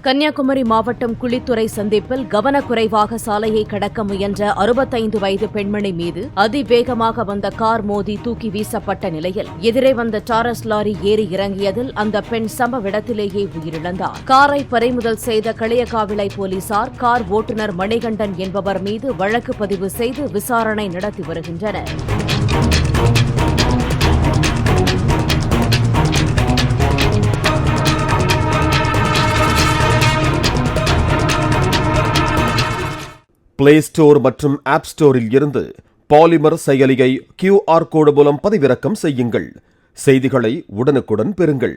கன்னியாகுமரி மாவட்டம் குளித்துறை சந்திப்பில் கவனக்குறைவாக சாலையை கடக்க முயன்ற 65 வயது பெண்மணி மீது அதிவேகமாக வந்த கார் மோதி தூக்கி வீசப்பட்ட நிலையில் எதிரே வந்த டாரஸ் லாரி ஏறி இறங்கியதில் அந்த பெண் சம்பவ இடத்திலேயே உயிரிழந்தார். காரை பறிமுதல் செய்த களியக்காவிளை போலீசார் கார் ஓட்டுநர் மணிகண்டன் என்பவர் மீது வழக்கு பதிவு செய்து விசாரணை நடத்தி வருகின்றனர். பிளே ஸ்டோர் மற்றும் ஆப் ஸ்டோரில் இருந்து பாலிமர் செயலியை QR கோடு மூலம் பதிவிறக்கம் செய்யுங்கள். செய்திகளை உடனுக்குடன் பெறுங்கள்.